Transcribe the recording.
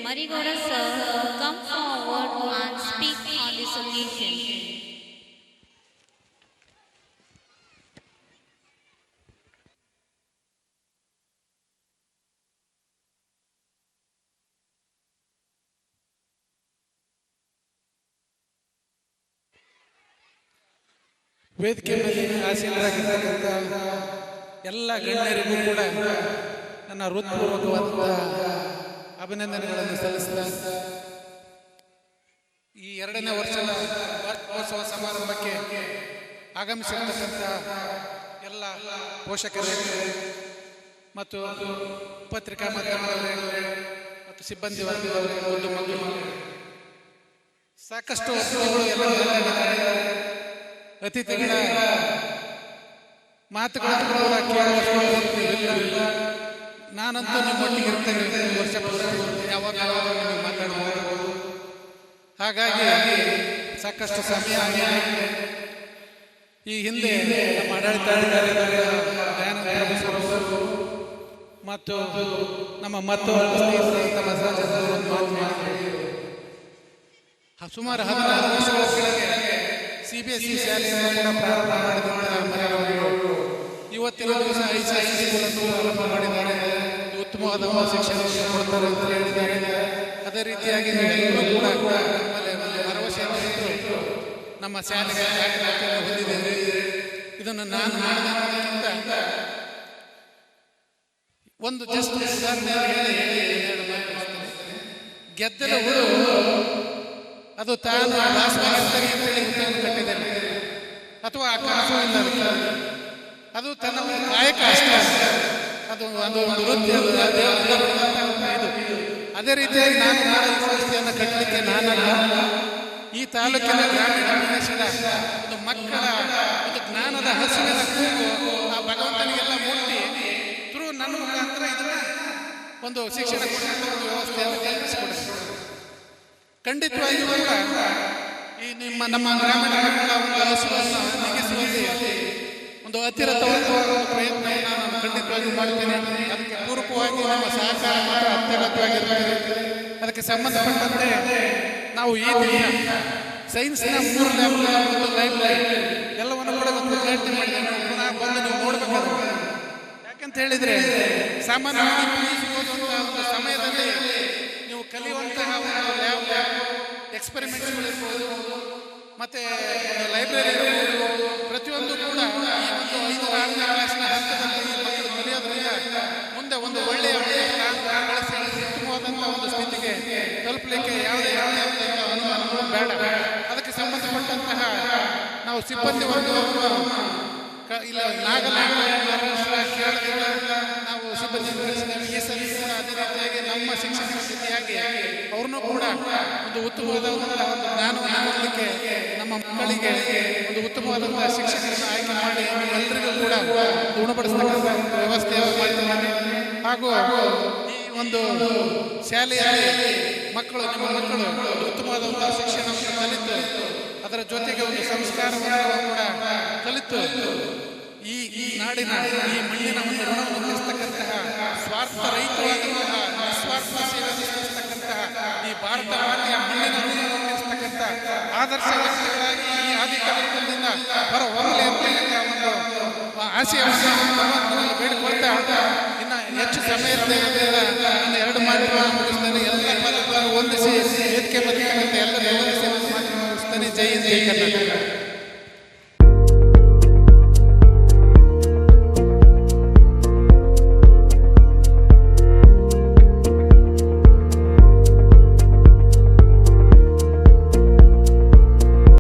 Marigoda sir come forward and speak on this occasion. ವೇದಿಕೆ ಮೇಲೆ ಆಸೀನರಾಗಿರ್ತಕ್ಕಂಥ ಎಲ್ಲ ಗಣ್ಯರಿಗೂ ಕೂಡ ನನ್ನ ಹೃತ್ಪೂರ್ವಕವಾದ ಅಭಿನಂದನೆಗಳನ್ನು ಸಲ್ಲಿಸಿದ ಈ 2ನೇ ವರ್ಷದ ವಾರ್ಷಿಕೋತ್ಸವ ಸಮಾರಂಭಕ್ಕೆ ಆಗಮಿಸಿರ್ತಕ್ಕಂಥ ಎಲ್ಲ ಪೋಷಕರಿಗೆ ಮತ್ತು ಪತ್ರಿಕಾ ಮಾಧ್ಯಮದವರಿಗೆ ಮತ್ತು ಸಿಬ್ಬಂದಿ ವರ್ಗದವರಿಗೆ ಒಂದು ಮಕ್ಕಳು ಸಾಕಷ್ಟು ಅತಿಥಿಗಳ ಮಾತುಗಳನ್ನು ಕೂಡ ಕೇಳುವ ನಾನಂತೂ ನಿಮ್ಮೊಟ್ಟಿಗೆ ಇರ್ತೇನೆ ವರ್ಷ ಯಾವಾಗ ನೀವು ಮಾತಾಡಬಹುದು. ಹಾಗಾಗಿ ಸಾಕಷ್ಟು ಸಮಯ ಈ ಹಿಂದೆ ನಮ್ಮ ಆಡಳಿತಾಧಿಕಾರಿಗಳು ಮತ್ತು ನಮ್ಮ ಮತ್ತೊಂದು ಸುಮಾರು 16 ವರ್ಷಗಳ ಕೆಳಗೆ CBSE ಶಾಲೆಯನ್ನು ಕೂಡ ಪ್ರಾರಂಭ ಮಾಡಿದಂತಹ ಇವತ್ತಿನ ದಿವಸ ICSE ಸ್ಕೂಲನ್ನು ಪ್ರಾರಂಭ ಮಾಡಿದ್ದಾರೆ. ಉತ್ತಮವಾದ ಶಿಕ್ಷಣವನ್ನು ಕೊಡ್ತಾರೆ ಅಂತ ಹೇಳಿದ್ದಾರೆ. ಅದೇ ರೀತಿಯಾಗಿ ಎಲ್ಲರೂ ಕೂಡ ನಮ್ಮಲ್ಲಿ ಭರವಸೆಯನ್ನು ಇಟ್ಟು ನಮ್ಮ ಶಾಲೆಗೆ ದಾಖಲಾತಿಯನ್ನು ಹೊಂದಿದ್ದೇವೆ. ಇದನ್ನು ನಾನು ಮಾಡಿದಂತ ಒಂದು ಜಸ್ಟ್ ಉದಾಹರಣೆ ಗೆದ್ದಲ ಹುಳು ಅದು ತಾನು ವಾಸವಾಗಿರ್ತಾರೆ ಅಂತ ಹೇಳಿ ಕಟ್ಟಿದ್ದೇನೆ ಅಥವಾ ಕನಸಿನಿಂದ ಅದು ತನ್ನ ಕಾಯಕ ಅಷ್ಟೇ, ಅದು ಒಂದು ವೃತ್ತಿ. ಅದೇ ರೀತಿಯಾಗಿ ನಾನು ಸಂಸ್ಥೆಯನ್ನು ಕಟ್ಟಲಿಕ್ಕೆ ನಾನಲ್ಲ, ಈ ತಾಲೂಕಿನ ಗ್ರಾಮೀಣ ಪ್ರದೇಶದ ಒಂದು ಮಕ್ಕಳ ಒಂದು ಜ್ಞಾನದ ಹಸಿವಿನ ಕೂಗು ಆ ಭಗವಂತನಿಗೆಲ್ಲ ಮುಟ್ಟಿ ನನ್ನ ಮುಖಾಂತರ ಇದನ್ನ ಒಂದು ಶಿಕ್ಷಣ ಕೊಡುವಂಥ ಒಂದು ವ್ಯವಸ್ಥೆಯನ್ನು ಕಲ್ಪಿಸಿಕೊಡುತ್ತೆ. ಖಂಡಿತವಾಗಿಯೂ ಕೂಡ ಈ ನಮ್ಮ ಗ್ರಾಮೀಣ ಮಕ್ಕಳ ಒಂದು ಹಸುವನ್ನು ನೀಗಿಸುವಲ್ಲಿ ಒಂದು ಅತಿರಥವಾದ ಒಂದು ಪ್ರಯತ್ನವನ್ನು ನಾನು ಖಂಡಿತವಾಗಿಯೂ ಮಾಡ್ತೇನೆ. ಅದಕ್ಕೆ ಪೂರಕವಾಗಿ ನಮ್ಮ ಸಹಕಾರ ಮಾತ್ರ ಅತ್ಯಗತ್ಯವಾಗಿರ್ತದೆ. ಅದಕ್ಕೆ ಸಂಬಂಧಪಟ್ಟಂತೆ ನಾವು ಈ ದಿನ ಸೈನ್ಸ್ನ 3 ಲ್ಯಾಬ್ಗಳ ಒಂದು ಲೈಬ್ರರಿ ಎಲ್ಲವನ್ನು ಕೂಡ ಒಂದು ಪ್ರಯತ್ನ ಮಾಡಿದ್ದೇವೆ. ಪುನಃ ಬಂದು ನೀವು ನೋಡಬೇಕಾದ್ರೆ ಯಾಕಂತ ಹೇಳಿದ್ರೆ ಸಾಮಾನ್ಯವಾಗಿ ಓದುವಂತಹ ಒಂದು ಸಮಯದಲ್ಲಿ ನೀವು ಕಲಿಯುವಂತಹ ಒಂದು ಲ್ಯಾಬ್ ಎಕ್ಸ್ಪೆರಿಮೆಂಟ್ಸ್ಗಳಿರ್ಬೋದು ಮತ್ತೆ ಲೈಬ್ರರಿ ಇರ್ಬೋದು, ಪ್ರತಿಯೊಂದು ಕೂಡ ಈ ಒಂದು 5ನೇ 6ನೇ ಕ್ಲಾಸ್ನ ಹಂತದಲ್ಲಿ ಮಕ್ಕಳು ಕಲಿಯೋದ್ರಿಂದ ಮುಂದೆ ಒಂದು ಒಳ್ಳೆಯ ಬಳಸಿ ಉತ್ತಮವಾದಂಥ ಒಂದು ಸ್ಥಿತಿಗೆ ತಲುಪಲಿಕ್ಕೆ ಯಾವುದೇ ಅನುಮಾನಗಳು ಬೇಡ. ಅದಕ್ಕೆ ಸಂಬಂಧಪಟ್ಟಂತಹ ನಾವು ಸಿಬ್ಬಂದಿ ವರ್ಗವನ್ನು ಇಲ್ಲ ನಾವು ಸಿಬ್ಬಂದಿ ಈ ಸಲ ಕೂಡ ಅದೇ ರೀತಿಯಾಗಿ ನಮ್ಮ ಶಿಕ್ಷಣ ಸ್ಥಿತಿಯಾಗಿ ಅವ್ರನ್ನೂ ಕೂಡ ಒಂದು ಉತ್ತಮವಾದಂತಹ ಒಂದು ಜ್ಞಾನವನ್ನು ಕೊಡಲಿಕ್ಕೆ ನಮ್ಮ ಮಕ್ಕಳಿಗೆ ಒಂದು ಉತ್ತಮವಾದಂತಹ ಶಿಕ್ಷಕರನ್ನು ಆಯ್ಕೆ ಮಾಡಿ ಎಲ್ಲರಿಗೂ ಕೂಡ ಗುಣಪಡಿಸ್ತಕ್ಕಂಥ ಒಂದು ವ್ಯವಸ್ಥೆಯನ್ನು ಮಾಡಿದ್ದೇನೆ. ಹಾಗೂ ಈ ಒಂದು ಶಾಲೆಯಲ್ಲಿ ಮಕ್ಕಳು ನಿಮ್ಮ ಮಕ್ಕಳು ಉತ್ತಮವಾದಂತಹ ಶಿಕ್ಷಣವನ್ನು ಕಲಿತು ಅದರ ಜೊತೆಗೆ ಒಂದು ಸಂಸ್ಕಾರವನ್ನು ಕೂಡ ಕಲಿತು ಈ ನಾಡಿನ ಈ ಮಣ್ಣಿನ ಒಂದು ಋಣವನ್ನು ತೀರಿಸ್ತಕ್ಕಂತಹ ಸ್ವಾರ್ಥ ರಹಿತವಾದಂತಹ ನಿಸ್ವಾರ್ಥ ಸೇವೆ ಸಲ್ಲಿಸ್ತಕ್ಕಂತಹ ಈ ಭಾರತ ಮಾತೆಯ ಮಣ್ಣಿನ ಋಣವನ್ನು ತೀರಿಸ್ತಕ್ಕಂಥ ಆದರ್ಶ ವ್ಯಕ್ತಿಗಳಾಗಿ ಈ ಆದಿಕಾಲದಿಂದ ಹೊರ ಹೊರಲಿ ಅಂತಕ್ಕಂಥ ಒಂದು ಆಶಯವನ್ನು ಬೇಡಿಕೊಳ್ತಾ ಇನ್ನು ಹೆಚ್ಚು ಸಮಯದಿಂದ 2 ಮಾತುಗಳನ್ನು ಮುಗಿಸ್ತೇನೆ. ಎಲ್ಲ ಪಾಲಕರನ್ನು ವಂದಿಸಿ ವೇದಿಕೆ ಬರ್ತಕ್ಕಂಥ ಎಲ್ಲರೂ ವಂದಿಸಿ ಮಾತುಗಳನ್ನು ಮುಗಿಸ್ತೇನೆ. ಜೈ ಹಿಂದ್, ಜೈ ಕರ್ನಾಟಕ.